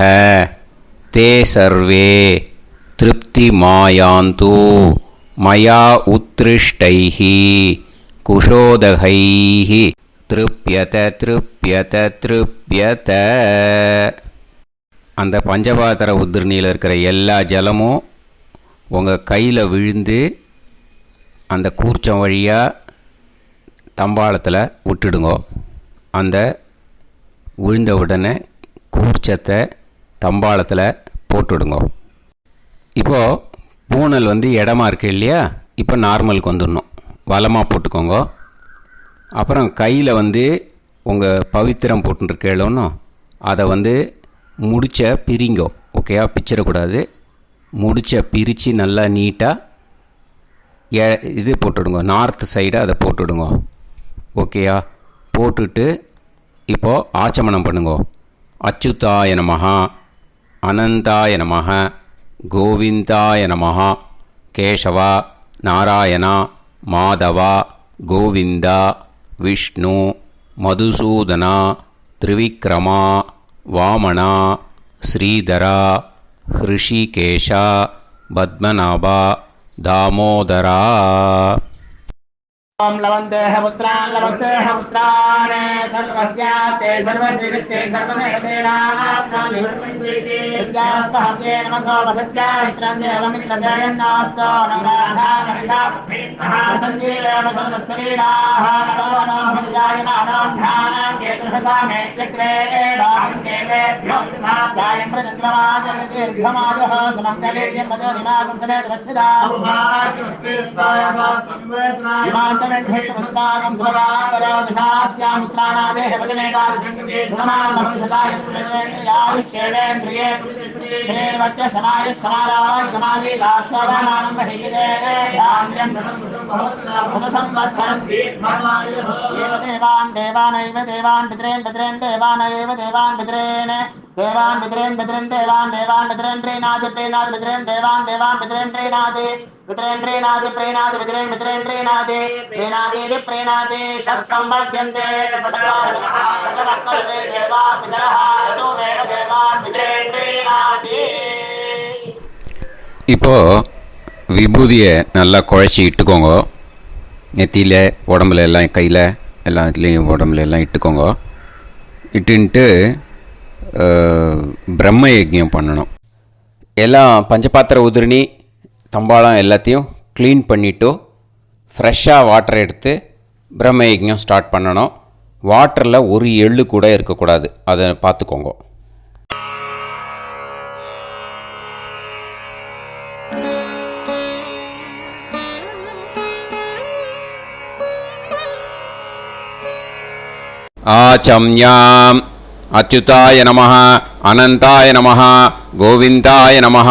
தே சர்வே திருப்தி மாயாந்து மயா உத்ருஷ்டைஹி குஷோதகைஹி திருப்யத திருப்யத திருப்யத. அந்த பஞ்சபாத்திர உதிரணியில் இருக்கிற எல்லா ஜலமும் உங்கள் கையில் விழுந்து அந்த கூர்ச்சம் வழியாக தம்பாளத்தில் விட்டுடுங்க. அந்த விழுந்த உடனே கூர்ச்சத்தை தம்பாளத்தில் போட்டுவிடுங்க. இப்போது பூனல் வந்து இடமா இருக்குது இல்லையா? இப்போ நார்மலுக்கு வந்துடணும். வலமாக போட்டுக்கோங்க. அப்புறம் கையில் வந்து உங்கள் பவித்திரம் போட்டுருக்கேளோன்னு அதை வந்து முடிச்ச பிரிங்கோ. ஓகேயா? பிச்சிடக்கூடாது. முடிச்ச பிரித்து நல்லா நீட்டாக இது போட்டுடுங்க. நார்த் சைடு அதை போட்டுடுங்க. ஓகேயா? போட்டுட்டு இப்போது ஆச்சமனம் பண்ணுங்க. அச்சுதாய நமஹ அனந்தாய நமஹ கோவிந்தாய நமஹ கேசவா நாராயணா மாதவா கோவிந்தா விஷ்ணு மதுசூதனா திரிவிக்ரமா வாமனா ஸ்ரீதரா ஹிருஷிகேஷா பத்மநாபா தாமோதரா. ओम लवन्तेह पुत्रान् लवन्तेह पुत्रान् सर्वस्याप्ते सर्वश्रीवित्ते सर्वदेवतेनाप्नोति विद्यास्महव्ये नमसो वसत्या मित्रं देवमित्रजयन्नास्तो नवराधानविषाभीतः सञ्जीवेम सर्वस्वीराः नमो नमः जायमानोऽन्धानां केतुर्भसामेत्यग्रे देवेभ्यो गायं प्रचन्द्रमाजगतीर्घमाजः सुमङ्गलीर्यं पदोनिमागं समेतवस्सिदा इमान्तमेध्यस्वपुत्रागं सुभगान्तरोदशास्यामुत्राणादेः पदमेकाविशङ्कते सुधमामभविषदाय पुरुषेन्द्रियायुष्येवेन्द्रिये हेर्वच्च समायुः समाराय कमाली दाक्षाभामानं बहिगिदे धान्यं सुतसंवत्सरं एव देवान् देवानैव देवान् पितॄन् पितॄन् देवानैव देवान् पितॄन् देवान् पितॄन् पितॄन् देवान् देवान् पितॄन् प्रीणाति प्रीणाति पितॄन् देवान् देवान् पितॄन् प्रीणाति पितॄन् प्रीणाति प्रीणाति पितॄन् पितॄन् प्रीणाति प्रीणाति प्रीणाति षट्संवर्ध्यन्ते षट्वर्तते देवा पितरः ततो देव देवान् पितॄन् प्रीणाति. இப்போ விபூதியை நல்லா குழச்சி இட்டுக்கோங்க. நெத்தியில் உடம்புல எல்லாம் கையில் எல்லா இதுலேயும் உடம்புல எல்லாம் இட்டுக்கோங்க. இட்டுன்ட்டு பிரம்ம யஜ்ஞம் பண்ணணும். எல்லாம் பஞ்சபாத்திர உதிரணி தம்பாளம் எல்லாத்தையும் க்ளீன் பண்ணிவிட்டு ஃப்ரெஷ்ஷாக வாட்டர் எடுத்து பிரம்ம யஜ்ஞம் ஸ்டார்ட் பண்ணணும். வாட்டரில் ஒரு எள்ளு கூட இருக்கக்கூடாது. அதை பார்த்துக்கோங்க. ஆச்சம்யாம் அச்சுதாய நமஹ அனந்தாய நமஹ கோவிந்தாய நமஹ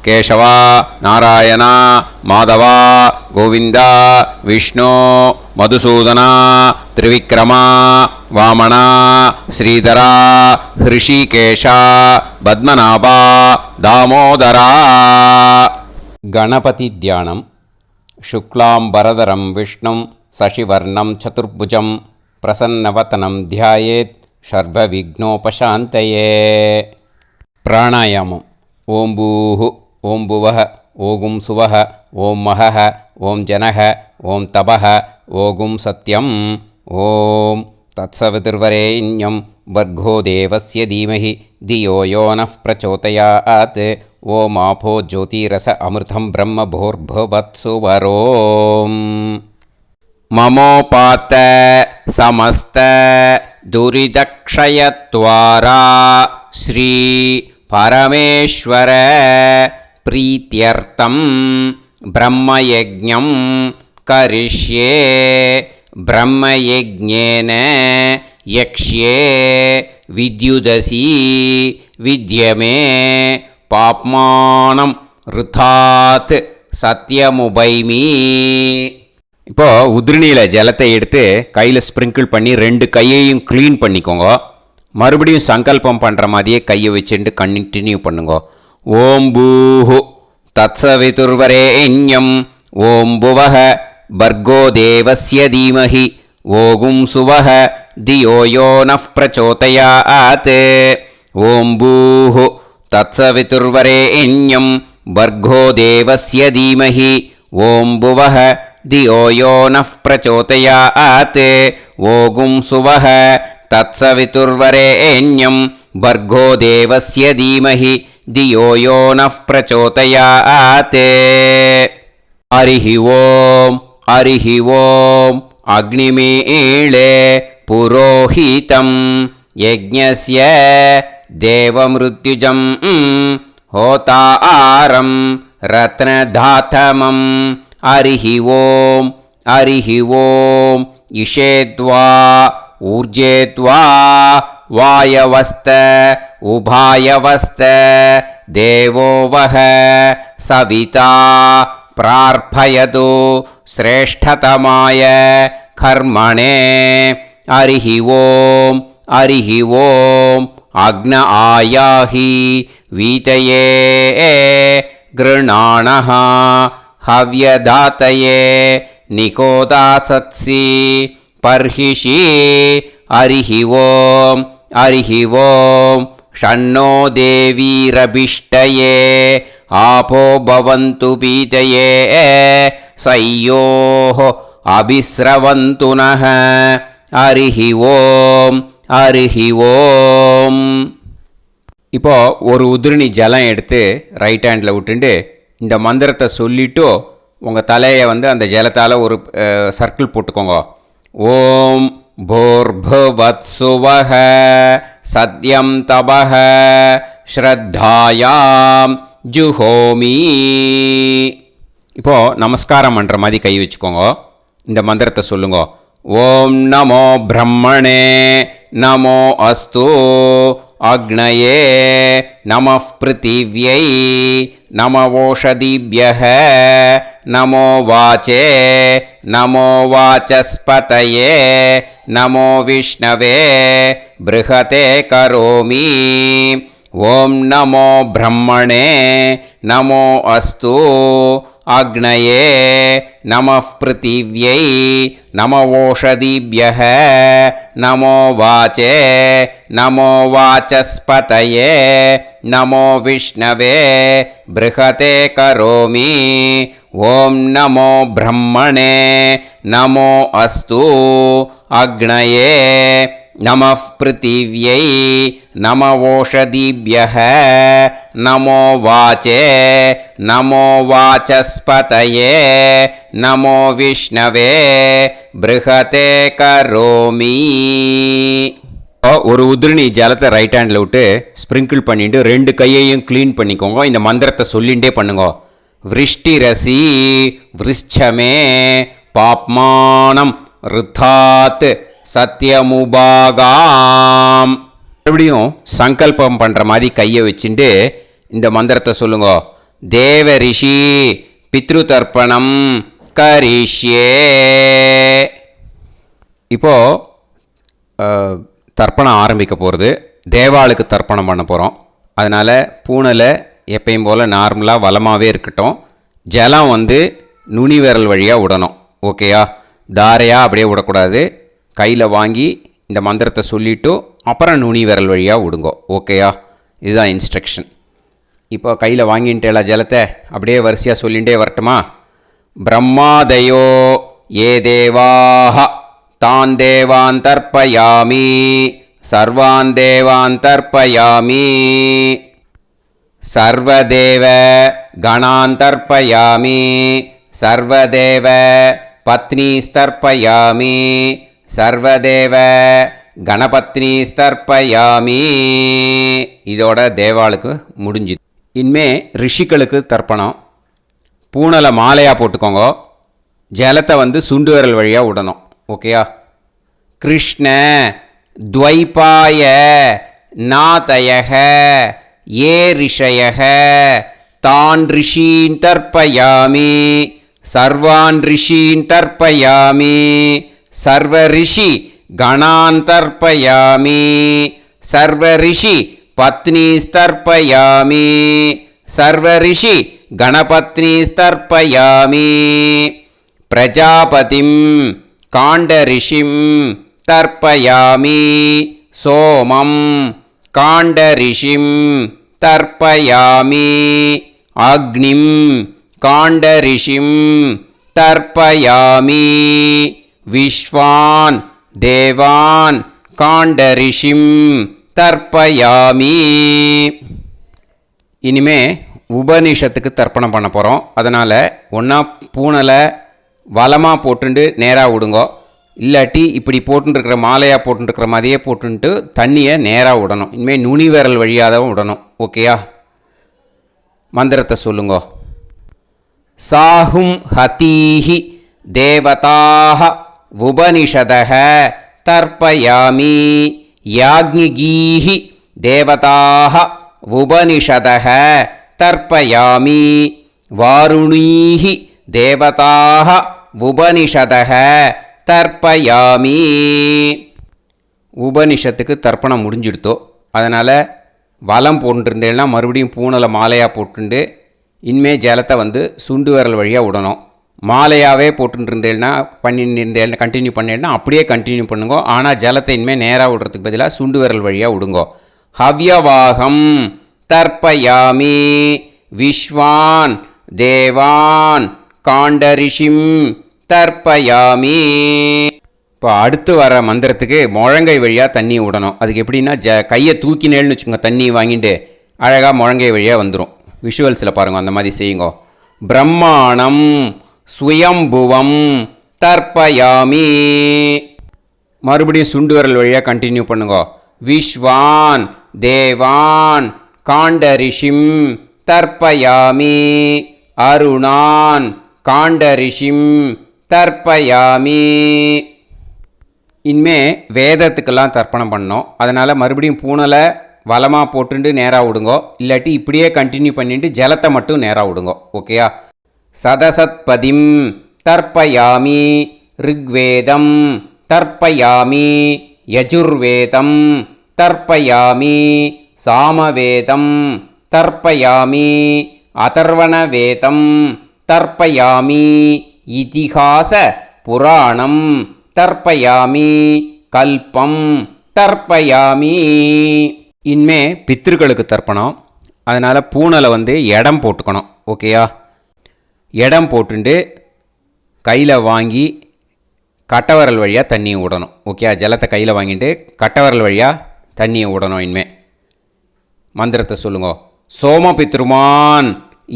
கேசவா நாராயணா மாதவா கோவிந்தா விஷ்ணு மதுசூதனா திரிவிக்ரமா வாமனா ஸ்ரீதரா ஹிருஷிகேஷா பத்மநாபா தாமோதரா. கணபதி தியானம். சுக்லாம்பரதரம் விஷ்ணும் சசிவர்ணம் சதுர்புஜம் பிரசன்னவதனம் தியாயேத் சர்வவிக்னோபசாந்தயே. பிராணாயாமம். ஓம் பூஹு ஓம் புவஹ ஓகும் சுவஹ ஓம் மஹஹ ஓம் ஜனஹ ஓம் தபஹ ஓகும் சத்யம். ஓம் தத்சவிதுர்வரேண்யம் வர்கோ தேவஸ்ய தீமஹி தியோ யோ நः பிரச்சோதயாத். ஓம் ஆபோ ஜோதிரச அமிர்தம் பிரம்ம போர்பவத்சு வரோம். ममोपात समस्त दुरितक्षयत्वारा श्री परमेश्वर प्रीत्यर्थं ब्रह्मयज्ञं करिष्ये ब्रह्मयज्ञेन यक्ष्ये विद्युदसि विद्यमे पाप्मानं ऋथात् சத்தியமுபைமி. இப்போ உதிரணியில் ஜலத்தை எடுத்து கையில் ஸ்ப்ரிங்கிள் பண்ணி 2 கையையும் க்ளீன் பண்ணிக்கோங்க. மறுபடியும் சங்கல்பம் பண்ணுற மாதிரியே கையை வச்சுட்டு கண்டினியூ பண்ணுங்க. ஓம் பூஹு தத்சவிதுர்வரேண்யம் ஓம் புவஹ பர்கோ தேவஸ்ய தீமஹி ஓகும் சுவஹ தியோ யோ நஃப் பிரச்சோதயாத். ஓம் பூஹு தத்சவிதுர்வரேண்யம் भर्गो देवस्य धीमहि ॐ भुवः धियो यो नः प्रचोदयात्. ओगुं सुवः तत्सवितुर्वरेण्यं भर्गो देवस्य धीमहि धियो यो नः प्रचोदयात्. हरिः ॐ अग्निमीळे पुरोहितं यज्ञस्य देवमृत्युजम् होतारं रत्नधातमं. हरिः ॐ इषेत्वा ऊर्जेत्वा वायवस्त उभायवस्त देवो वः सविता प्रार्पयतु श्रेष्ठतमाय कर्मणे. हरिः ॐ अग्न आयाहि वीतये गृणाणः हव्यदातये निकोदासत्सि पर्हिषि. हरिः ॐ षण्णो देवीरभिष्टये आपो भवन्तु पीतये सयोः अभिस्रवन्तु नः. हरिः ॐ. இப்போ ஒரு உதிரணி ஜலம் எடுத்து ரைட் ஹேண்டில் விட்டுண்டு இந்த மந்திரத்தை சொல்லிவிட்டு உங்கள் தலையை அந்த ஜலத்தால் ஒரு சர்க்கிள் போட்டுக்கோங்க. ஓம் भूर्भुवत्सुवः सत्यं तपः ஸ்ரத்தாயாம் ஜுஹோமி. இப்போது நமஸ்காரம் பண்ணுற மாதிரி கை வச்சுக்கோங்க. இந்த மந்திரத்தை சொல்லுங்க. ஓம் நமோ பிரம்மணே நமோ அஸ்து அக்னயே நமः பிருத்திவ்யை நமவோஷதிभ्यः நமோ வாச்சே நமோ வாசஸ்பதயே நமோ விஷ்ணவே ப்ருஹதே கரோமி. ஓம் நமோ பிரம்மணே நமோ அஸ்து அக்னயே நமः பிருத்திவ்யை நமவோஷதிभ्यः நமோ வாச்சே நமோ வாசஸ்பதயே நமோ விஷ்ணவே ப்ருஹதே கரோமி. ஓம் நமோ பிரம்மணே நமோ அஸ்து அக்னயே நமः பிருத்திவ்யை நமவோஷதிभ्यः நமோ வாச்சே நமோ வாசஸ்பதயே நமோ விஷ்ணவே ப்ருஹதே கரோமி. ஒரு உதிரணி ஜலத்தை ரைட் ஹேண்டில் விட்டு ஸ்ப்ரிங்கிள் பண்ணிட்டு 2 கையையும் க்ளீன் பண்ணிக்கோங்க. இந்த மந்திரத்தை சொல்லிகிட்டே பண்ணுங்க. விருஷ்டிரசி விருஷ்சமே பாப்மானம் ருத்தாத் சத்யமுபாகாம். மறுபடியும் சங்கல்பம் பண்ணுற மாதிரி கையை வச்சுட்டு இந்த மந்திரத்தை சொல்லுங்க. தேவ ரிஷி பித்ரு தர்ப்பணம் கரிஷ்யே. இப்போது தர்ப்பணம் ஆரம்பிக்க போகிறது. தேவாளுக்கு தர்ப்பணம் பண்ண போகிறோம். அதனால் பூனையில் எப்பயும் போல் நார்மலாக வளமாகவே இருக்கட்டும். ஜலம் நுனி விரல் வழியாக விடணும். ஓகேயா? தாரையாக அப்படியே விடக்கூடாது. கையில் வாங்கி இந்த மந்திரத்தை சொல்லிவிட்டு அப்புறம் நுனி விரல் வழியாக விடுங்கோ. ஓகேயா? இதுதான் இன்ஸ்ட்ரக்ஷன். இப்போ கையில் வாங்கிட்டேல ஜலத்தை அப்படியே வரிசையாக சொல்லிகிட்டே வரட்டுமா? பிரம்மாதயோ ஏ தேவாஹ தான் தேவான் தர்ப்பயாமி சர்வான் தேவான் தர்ப்பயாமி சர்வதேவ கணான் தர்ப்பயாமி சர்வதேவ பத்னீஸ்தர்ப்பயாமி சர்வதேவ கணபத்னீஸ்தர்ப்பயாமி. இதோட தேவாளுக்கு முடிஞ்சுது. இனிமே ரிஷிகளுக்கு தர்ப்பணம். பூனலை மாலையாக போட்டுக்கோங்க. ஜலத்தை வந்து சுண்டு விரல் வழியாக விடணும். ஓகேயா? கிருஷ்ண துவைபாய நாதயக ஏ ரிஷயக தான் ரிஷீன் தர்ப்பயாமி சர்வான் ரிஷீன் தர்ப்பயாமி சர்வ ரிஷி கணான் தர்ப்பயாமி சர்வ ரிஷி பத்னீஸ்தர்ப்பயாமி சர்வ ரிஷி கணபத்னீஸ்தர்ப்பயாமி பிரஜாபதிம் காண்டரிஷிம் தர்ப்பயாமி சோமம் காண்டரிஷிம் தர்ப்பயாமி அக்னிம் காண்டரிஷிம் தர்ப்பயாமி விஸ்வான் தேவான் காண்டரிஷிம் தர்ப்பயாமி. இனிமே உபனிஷத்துக்கு தர்ப்பணம் பண்ண போகிறோம். அதனால் ஒன்றா பூனலை வலமாக போட்டுண்டு நேராக விடுங்கோ. இல்லாட்டி இப்படி போட்டுருக்கிற மாலையாக போட்டுருக்கிற மாதிரியே போட்டுன்ட்டு தண்ணியை நேராக விடணும். இனிமேல் நுனி விரல் வழியாக தான் விடணும். ஓகேயா? மந்திரத்தை சொல்லுங்கோ. சாஹும் ஹதீஹி தேவதாக உபனிஷதக தர்ப்பயாமி யாக்ஞிகீஹி தேவதாக உபனிஷதக தர்ப்பயாமி வாருணீஹி தேவதாக உபனிஷதக தர்ப்பயாமி. உபனிஷத்துக்கு தர்ப்பணம் முடிஞ்சிடுத்தோ. அதனால் வலம் போட்டுருந்தேன்னா மறுபடியும் பூனலை மாலையாக போட்டுண்டு இனிமே ஜலத்தை வந்து சுண்டு விரல் வழியாக விடணும். மாலையாகவே போட்டுருந்தேன்னா பண்ணியிருந்தேன் கண்டினியூ பண்ணேன்னா அப்படியே கண்டினியூ பண்ணுங்கோ. ஆனால் ஜலத்தை இனிமேல் நேராக விடுறதுக்கு பதிலாக சுண்டு விரல் வழியாக விடுங்கோ. ஹவ்யவாகம் தர்ப்பயாமி விஸ்வான் தேவான் காண்டரிஷிம் தர்ப்பயாமி. இப்போ அடுத்து வர மந்திரத்துக்கு முழங்கை வழியாக தண்ணி விடணும். அதுக்கு எப்படின்னா கையை தூக்கினேன்னு வச்சுக்கோங்க. தண்ணி வாங்கிட்டு அழகாக முழங்கை வழியாக வந்துடும். விஷுவல்ஸில் பாருங்கள், அந்த மாதிரி செய்யுங்கோ. பிரம்மாணம் ஸ்வயம்புவம் தர்ப்பயாமி. மறுபடியும் சுண்டு விரல் வழியாக கண்டினியூ பண்ணுங்கோ. விஸ்வான் தேவான் காண்டரிஷிம் தர்ப்பயாமி அருணான் காண்டரிஷிம் தர்ப்பயாமி. இனிமே வேதத்துக்கெல்லாம் தர்ப்பணம் பண்ணோம். அதனால் மறுபடியும் பூனலை வலமாக போட்டுட்டு நேராக விடுங்கோ. இல்லாட்டி இப்படியே கண்டினியூ பண்ணிட்டு ஜலத்தை மட்டும் நேராக விடுங்கோ. ஓகேயா? சதசத்பதிம் தர்ப்பயாமி ரிக்வேதம் தர்ப்பயாமி யஜுர்வேதம் தர்ப்பயாமி சாமவேதம் தர்ப்பயாமி அதர்வணவேதம் தர்ப்பயாமி இதிஹாச புராணம் தர்ப்பயாமி கல்பம் தர்ப்பயாமி. இனிமே பித்ருக்களுக்கு தர்ப்பணம். அதனால் பூனலை வந்து இடம் போட்டுக்கணும். ஓகேயா? இடம் போட்டுண்டு கையில் வாங்கி கட்டவரல் வழியாக தண்ணியை விடணும். ஓகே? ஜலத்தை கையில் வாங்கிட்டு கட்டவரல் வழியாக தண்ணியை விடணும். இனிமே மந்திரத்தை சொல்லுங்க. சோமபித்ருமான்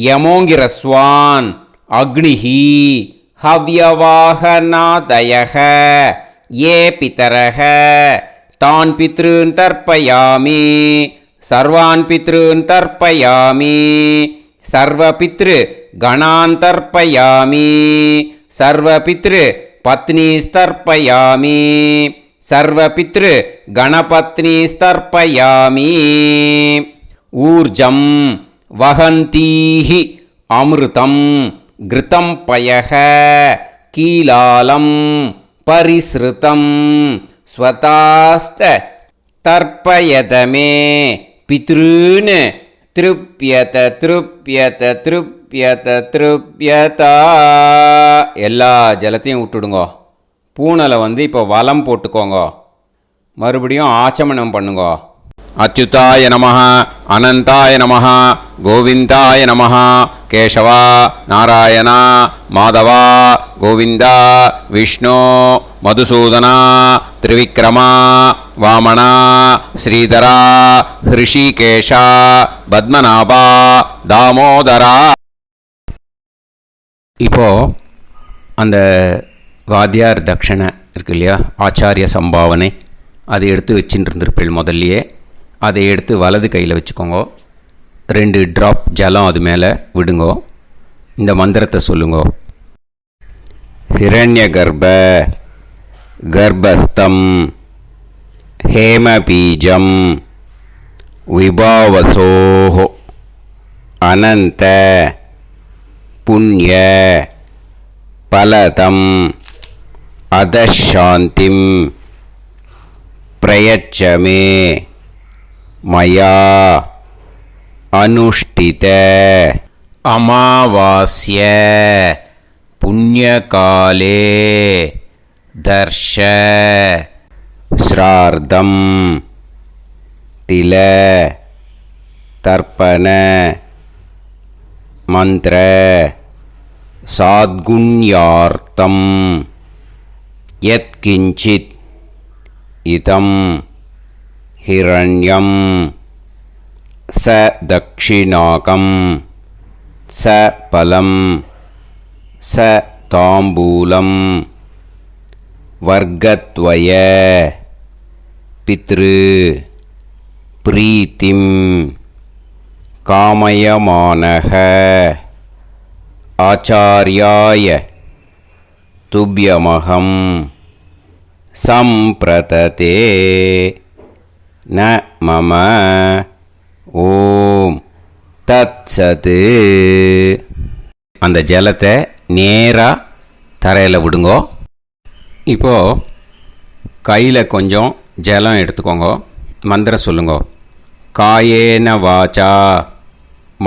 யமோங்கிரஸ்வான் அக்னிஹி ஹவ்யவாகநாதயக ஏ பிதரக தான் பித்ருன் தர்ப்பயாமி சர்வான் பித்ருன் தர்ப்பயாமி சர்வபித்ரு கணான் தர்ப்பயாமி சர்வபித்ரு பத்னீஸ்தர்ப்பயாமி சர்வபித்ரு கணபத்னீஸ்தர்ப்பயாமி. ஊர்ஜம் வஹந்தீஹி அமிர்தம் கிருதம் பயக கீலாலம் பரிஸ்ருதம் ஸ்வதாஸ்த தர்ப்பயதமே பித்ருன் திருப்யத திருப்யத திருப்யத திருப்யதா. எல்லா ஜலத்தையும் விட்டுடுங்கோ. பூனலை வந்து இப்போ வலம் போட்டுக்கோங்க. மறுபடியும் ஆச்சமனம் பண்ணுங்கோ. அச்சுதாய நமஹ அனந்தாய நமஹ கோவிந்தாய நமஹ கேசவா நாராயணா மாதவா கோவிந்தா விஷ்ணு மதுசூதனா திரிவிக்ரமா வாமனா ஸ்ரீதரா ஹிருஷிகேஷா பத்மநாபா தாமோதரா. இப்போ அந்த வாத்தியார் தட்சணை இருக்கு இல்லையா, ஆச்சாரிய சம்பாவனை, அதை எடுத்து வச்சுட்டு இருந்திருப்பேள் முதல்லையே. அதை எடுத்து வலது கையில் வச்சுக்கோங்க. 2 ட்ராப் ஜலம் அது மேலே விடுங்கோ. இந்த மந்திரத்தை சொல்லுங்கோ. ஹிரண்ய கர்ப்ப கர்ப்பஸ்தம் ஹேமபீஜம் விபாவசோஹோ அனந்த புண்ணிய பலதம் அதசாந்திம் பிரயச்சமே மயா அனுஷ்டித அமாவாஸ்ய புண்ணியகாலே தர்ஷ ஸ்ரார்த்தம் தில தர்ப்பண மந்திர சாத்குண்யார்த்தம் யத்கிஞ்சித் இதம் ஹிரண்யம் ச தக்ஷிணாகம் ச பலம் ச தாம்பூலம் வர்க்கத்வய பித்ரு பிரீத்திம் காமயமானஹ ஆச்சார்யாய துப்யமகம் சம்பிரததே ந மம ஓம் தத்சது. அந்த ஜலத்தை நேராக தரையில் விடுங்கோ. இப்போது கையில் கொஞ்சம் ஜலம் எடுத்துக்கோங்க. மந்திரம் சொல்லுங்கோ. காயேன வாச்சா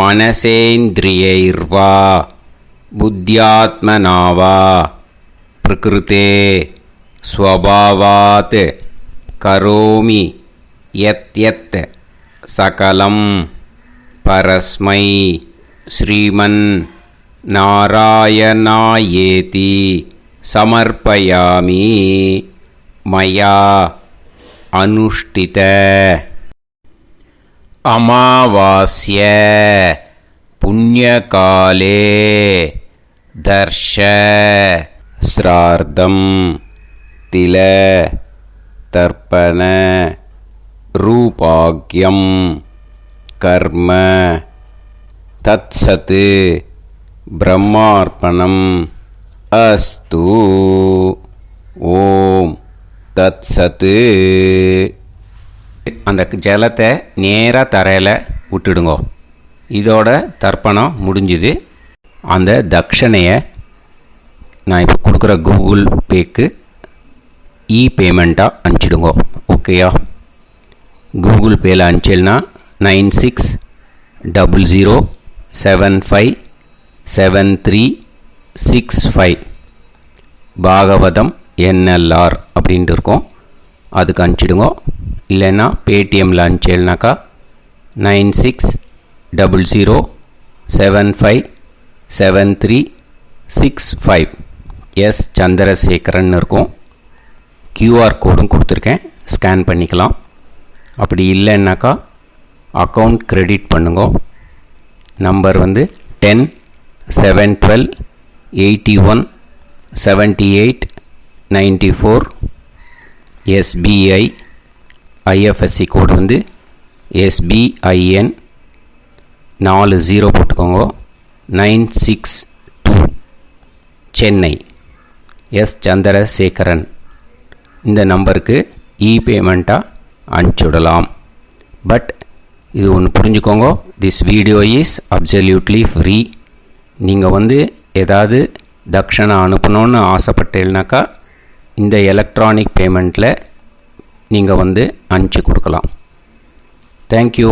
மனசேந்திரியைர்வா புத்தியாத்மனாவா பிரகிருதே ஸ்வபாவாத் கரோமி யத் யத் சகலம் பரஸ்மை ஸ்ரீமன் நாராயணாயேதி சமர்ப்பயாமி மயா அனுஷ்டித அமாவாஸ்ய புண்ணியகாலே தர்ஷ ஸ்ரார்த்தம் தில தர்ப்பண ரூபாக்யம் கர்ம தத்சத் பிரம்மார்ப்பணம் அஸ்து. ஓம் தத்சத். அந்த ஜலத்தை நேராக தரையில் விட்டுடுங்கோ. இதோட தர்ப்பணம் முடிஞ்சுது. அந்த தட்சணையை நான் இப்போ கொடுக்குற கூகுள் பேக்கு பேமெண்ட்டாக அனுப்பிச்சிடுங்கோ. ஓகேயா? கூகுள் பேயில் அனுப்பிச்சில்னா 9600757365 பாகவதம் NLR அப்படின்ட்டு இருக்கோம். அதுக்கு அனுப்பிச்சிடுங்கோ. இல்லைன்னா பேடிஎம்மில் அனுப்பிச்சில்னாக்கா 9600757365 எஸ் சந்திரசேகரன் இருக்கும். QR கோடும் கொடுத்துருக்கேன், ஸ்கேன் பண்ணிக்கலாம். அப்படி இல்லைன்னாக்கா அக்கௌண்ட் கிரெடிட் பண்ணுங்க. நம்பர் வந்து 10-7-12-81-78-94. SBI IFSC கோடு வந்து SBIN 40 போட்டுக்கோங்க. 962 சென்னை. எஸ் சந்திரசேகரன். இந்த நம்பருக்கு பேமெண்ட்டாக அனுப்பிச்சுடலாம். பட் இது ஒன்று புரிஞ்சுக்கோங்க, this video is absolutely free. நீங்கள் வந்து ஏதாவது தட்சணை அனுப்பணுன்னு ஆசைப்பட்டேன்னாக்கா இந்த எலக்ட்ரானிக் பேமெண்ட்டில் நீங்கள் வந்து அனுப்பிச்சி கொடுக்கலாம். தேங்க்யூ.